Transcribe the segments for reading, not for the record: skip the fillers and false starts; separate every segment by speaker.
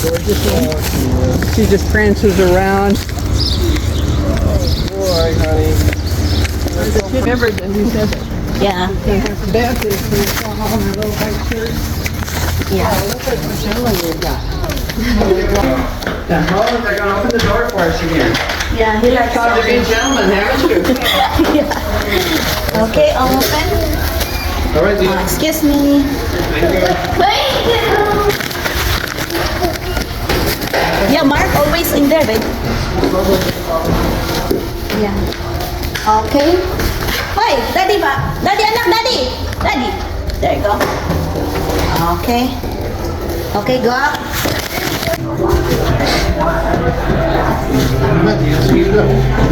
Speaker 1: gorgeous one. She just prances around.
Speaker 2: Boy, honey.
Speaker 1: Remember that he said that.
Speaker 3: Yeah.
Speaker 1: Beth is her little white shirt.
Speaker 3: Yeah.
Speaker 1: Look at Michelle you got. They're gonna open the door for us again.
Speaker 3: Yeah, he likes
Speaker 1: Thought to be a gentleman, haven't you?
Speaker 3: Yeah. Okay, open.
Speaker 2: All right, dear.
Speaker 3: Excuse me. Thank you. Yeah, Mark always in there, babe. Yeah. Okay. Hi, daddy ba? Daddy, anak, daddy. Daddy. There you go. Okay. Okay, go up.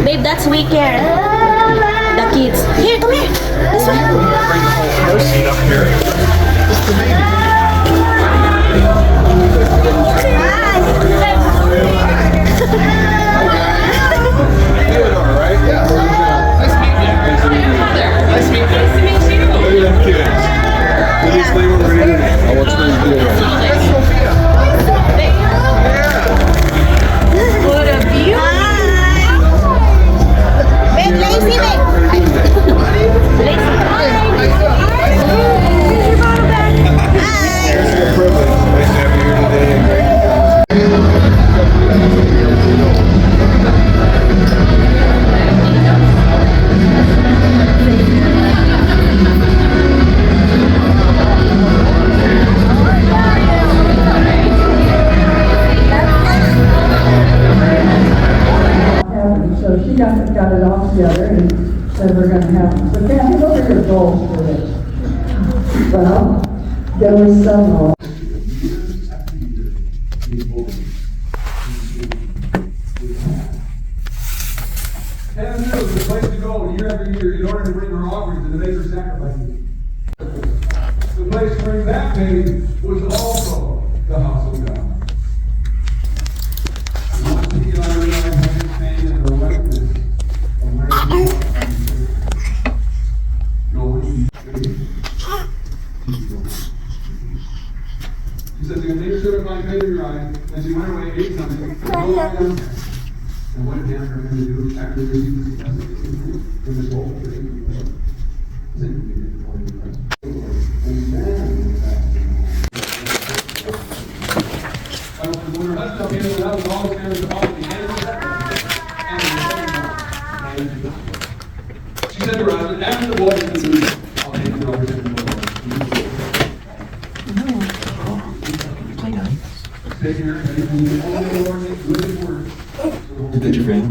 Speaker 3: Babe, that's weekend. The kids. Here, come here. This one.
Speaker 2: Bring the whole car seat up here. Just the baby. Theodore, right? Yeah. Nice meeting you. Nice meeting you. Look at them kids. Will you explain what we're doing today? Oh, what's going to do? That's Sophia.
Speaker 3: What a view. Hi. Babe, lazy, babe. Lazy. Hi.
Speaker 2: It's a privilege. Nice to have you here today.
Speaker 4: So she got it all together and said we're going to have, so Kathy, what are your goals for this? Well, there was several.
Speaker 5: Heaven is the place to go year after year in order to bring our offerings and to make our sacrifices. The place to bring that faith was also the house of God. She said, the neighbor stood up by the in your eye, and she went away, ate something, and no lie down. And what did Hannah recommend to do after receiving this message from this whole thing? When her husband came in, that was all the standards of all the She said to her husband, after the boy is food, I'll take it over to the Lord. Take care, and the only Lord makes good his word.
Speaker 2: Is that your friend?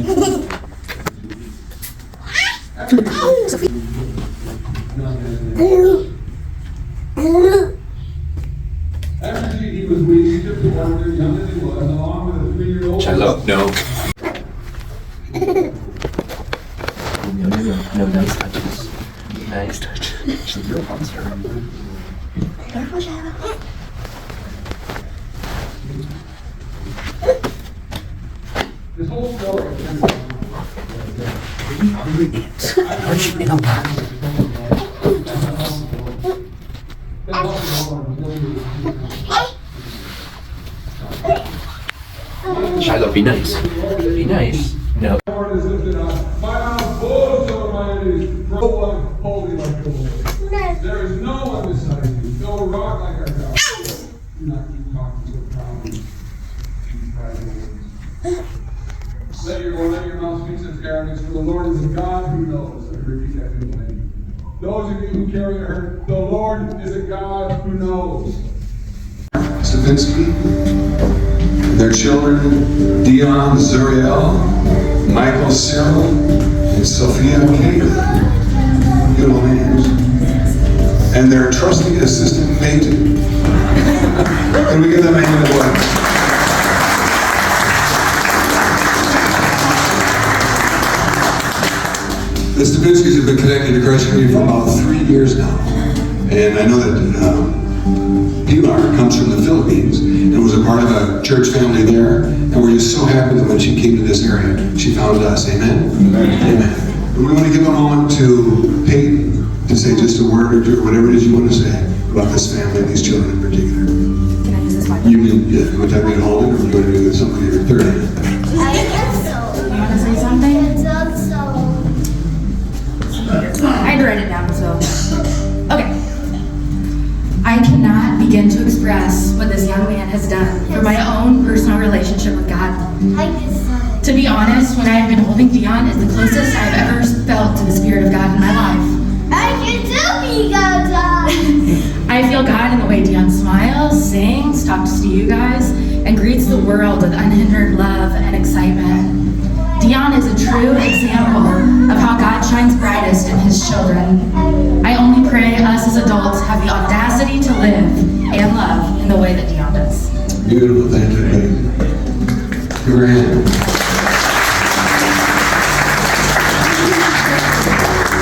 Speaker 5: After he was weaned, he took the water, young as he was, along with a 3-year-old.
Speaker 2: Shiloh, no. No, nice touches. Nice touches. She's a real monster.
Speaker 3: Careful, Shiloh.
Speaker 5: This whole story.
Speaker 2: Aren't you in a lot? Shiloh, be nice. Be nice. No.
Speaker 5: Lord is lifted up. My mouth flows over my enemies. No one holy like the Lord. There is no one beside you. No rock like our God. Do not keep talking so proudly. Let your mouth speak such arrogance, for the Lord is a God who knows. I repeat that to you. Those of you who carry a hurt, the Lord is a God who knows.
Speaker 6: Stavinsky, their children, Dion, Zuriel, Michael, Cyril, and Sophia Kate. Beautiful names. And their trusty assistant, Peyton. Can we give them a hand of applause? The Stavinskys have been connected to Christ Community for about 3 years now. And I know that Pilar comes from the Philippines and was a part of a church family there. And we're just so happy that when she came to this area, she found us. Amen? Amen. And we want to give a moment to Peyton to say just a word or two, or whatever it is you want to say about this family and these children in particular.
Speaker 3: Can I use this mic?
Speaker 6: You want to take me home, or you want to do something in your 30?
Speaker 7: I guess so.
Speaker 8: You want to say something?
Speaker 7: It's also.
Speaker 8: I had to write it down, so. Okay. I cannot begin to express what this young man has done for my own personal relationship with God.
Speaker 7: I guess
Speaker 8: To be honest, when I have been holding Dion, is the closest I've ever felt to the Spirit of God in my life.
Speaker 7: I can do me, God.
Speaker 8: I feel God in the way Dion smiles, sings, talks to you guys, and greets the world with unhindered love and excitement. Dion is a true example of how God shines brightest in his children. I only pray us as adults have the audacity to live and love in the way that Dion does.
Speaker 6: Beautiful, thank you, baby. Give her a hand.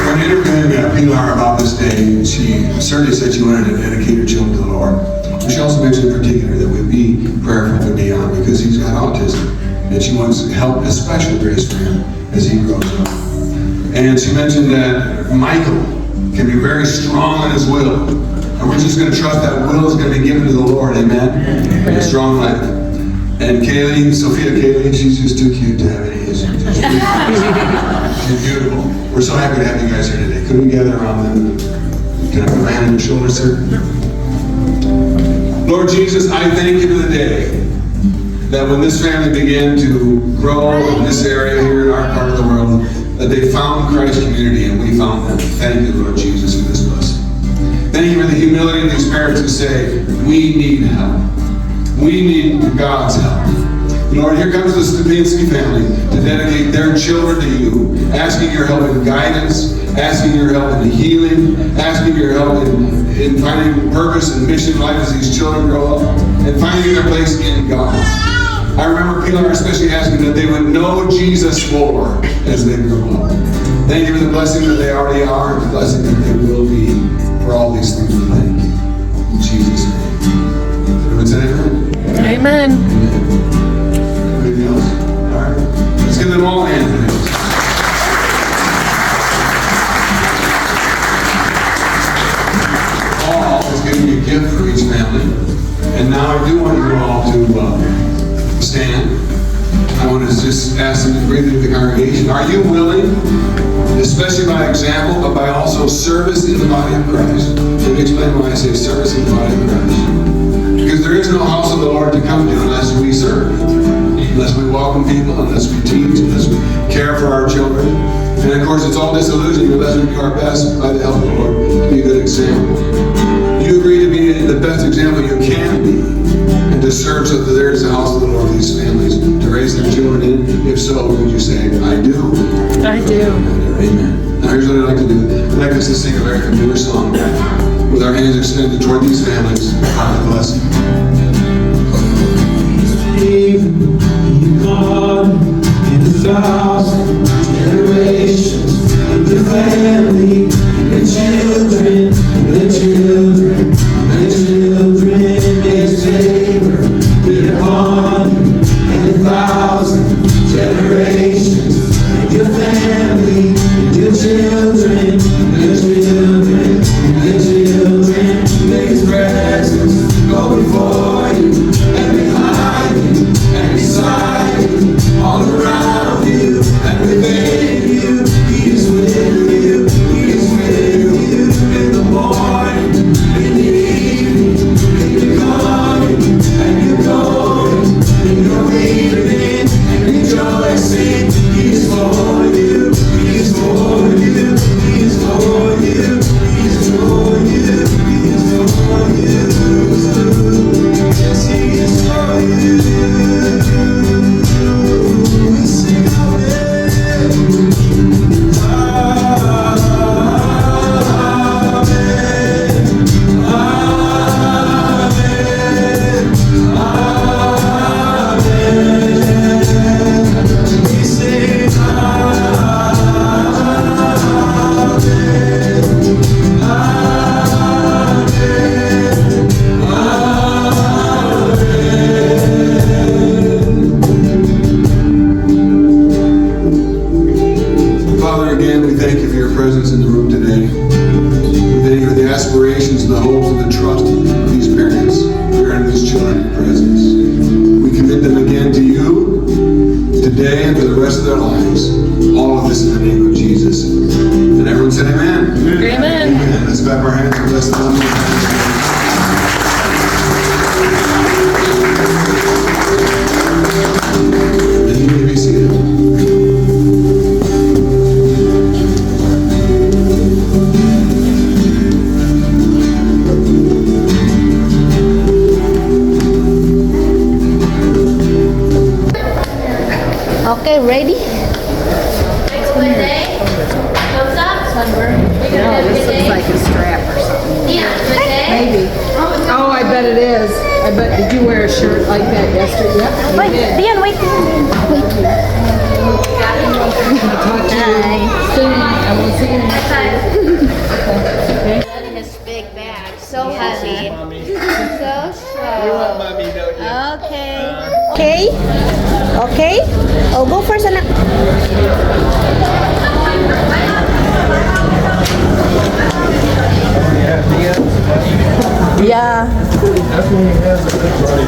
Speaker 6: When interviewing Pilar about this day, she certainly said she wanted to dedicate her children to the Lord. But she also mentioned in particular that we be prayerful for Dion because he's got autism. And she wants help, especially grace for him as he grows up. And she mentioned that Michael can be very strong in his will. And we're just going to trust that will is going to be given to the Lord, amen? And a strong life. And Kaylee, Sophia Kaylee, she's just too cute to have any issues. She's beautiful. We're so happy to have you guys here today. Could we gather around them? Can I put my hand on your shoulder, sir? Lord Jesus, I thank you for the day that when this family began to grow in this area here in our part of the world, that they found Christ community and we found them. Thank you, Lord Jesus, for this blessing. Thank you for the humility of these parents who say, we need help. We need God's help. Lord, here comes the Stupinski family to dedicate their children to you, asking your help in guidance, asking your help in healing, asking your help in finding purpose and mission in life as these children grow up, and finding their place in God. I remember Pilar especially asking that they would know Jesus more as they grow up. Thank you for the blessing that they already are and the blessing that they will be for all these things. We thank you. In Jesus' name. Everyone say amen?
Speaker 9: Amen.
Speaker 6: Anybody else? All right. Let's give them all a hand for this. Paul is giving you a gift for each family. And now I do want you all to stand. I want to just ask them to breathe into the congregation. Are you willing, especially by example, but by also service in the body of Christ? Let me explain why I say service in the body of Christ. Because there is no house of the Lord to come to unless we serve, unless we welcome people, unless we teach, unless we care for our children. And of course, it's all disillusioning unless we do our best by the help of the Lord to be a good example. You agree to be the best example you can be and to serve so that there is a house of the Lord for these families to raise their children in? If so, would you say, I do?
Speaker 9: I do.
Speaker 6: Amen. Now here's what I'd like to do. I'd like us to sing a very familiar song with our hands extended toward these families. God bless you.
Speaker 10: God in 1,000 generations, in your family, in your children, in your children, in your children. His favor be upon you in 1,000 generations, in your family, in your children, in your children, in your children. May His presence go before you and behind you and beside you, all around you and within you. He is with you, He is with you in the morning, in the evening, in your coming and your going, in your weeping and rejoicing. He is for you, He is for you, He is for you, He is for you, He is for you. Yes, He is for you.
Speaker 6: The aspirations, the hopes, and the trust of these parents. We're in as children in your presence. We commit them again to you today and for the rest of their lives. All of this in the name of Jesus. And everyone said amen.
Speaker 8: Amen.
Speaker 6: Amen. Let's clap our hands and bless them. And you may be seated.
Speaker 3: Okay, ready?
Speaker 1: No, this looks like a strap or something. Maybe. Oh, I bet it is. I bet, did you wear a shirt like that yesterday? Yep, you
Speaker 3: Wait,
Speaker 1: did.
Speaker 3: Dion, wait.
Speaker 1: I'll talk to you soon. I will see you next week.
Speaker 7: In his big bag, so heavy. So strong.
Speaker 2: Mommy, don't you?
Speaker 3: Okay. Okay? Oh, go first, anak. Yeah.
Speaker 2: That's when he has a good body.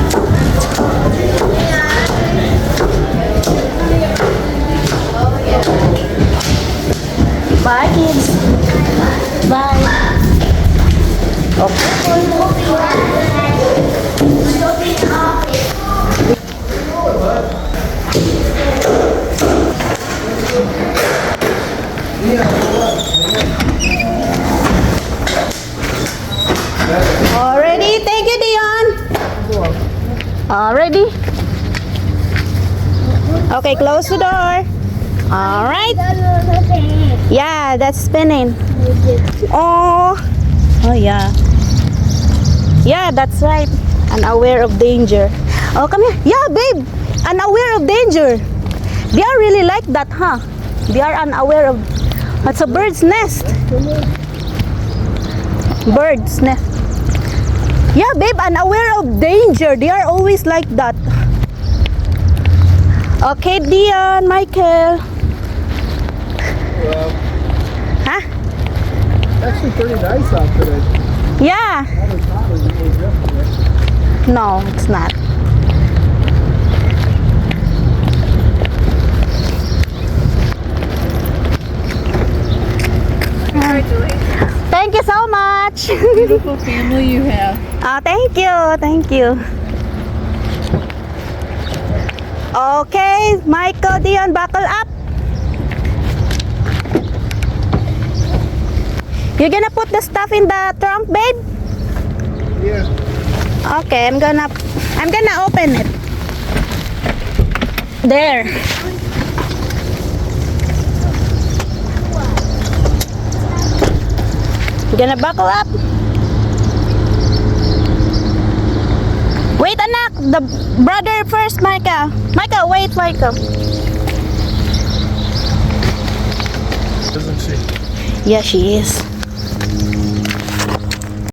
Speaker 3: Bye, kids. Bye. Okay. Already? Thank you, Dion. Already? Okay, close the door. Alright. Yeah, that's spinning. Oh. Oh, yeah. Yeah, that's right. Unaware of danger. Oh, come here. Yeah, babe. Unaware of danger. They are really like that, huh? They are unaware of... It's a bird's nest. Bird's nest. Yeah, babe, unaware of danger. They are always like that. Okay, Dion, Michael.
Speaker 2: Well,
Speaker 3: Huh?
Speaker 2: actually pretty nice out today.
Speaker 3: Yeah.
Speaker 2: Not as hot as it was yesterday.
Speaker 3: No, it's not. Thank you so much.
Speaker 1: Beautiful family you have.
Speaker 3: Thank you. Thank you. Okay, Michael, Dion, buckle up. You're gonna put the stuff in the trunk, babe?
Speaker 2: Yeah.
Speaker 3: Okay, I'm gonna open it. There. You gonna buckle up? Wait, anak. The brother first, Micah. Micah, wait, Micah.
Speaker 2: Isn't she?
Speaker 3: Yeah, she is.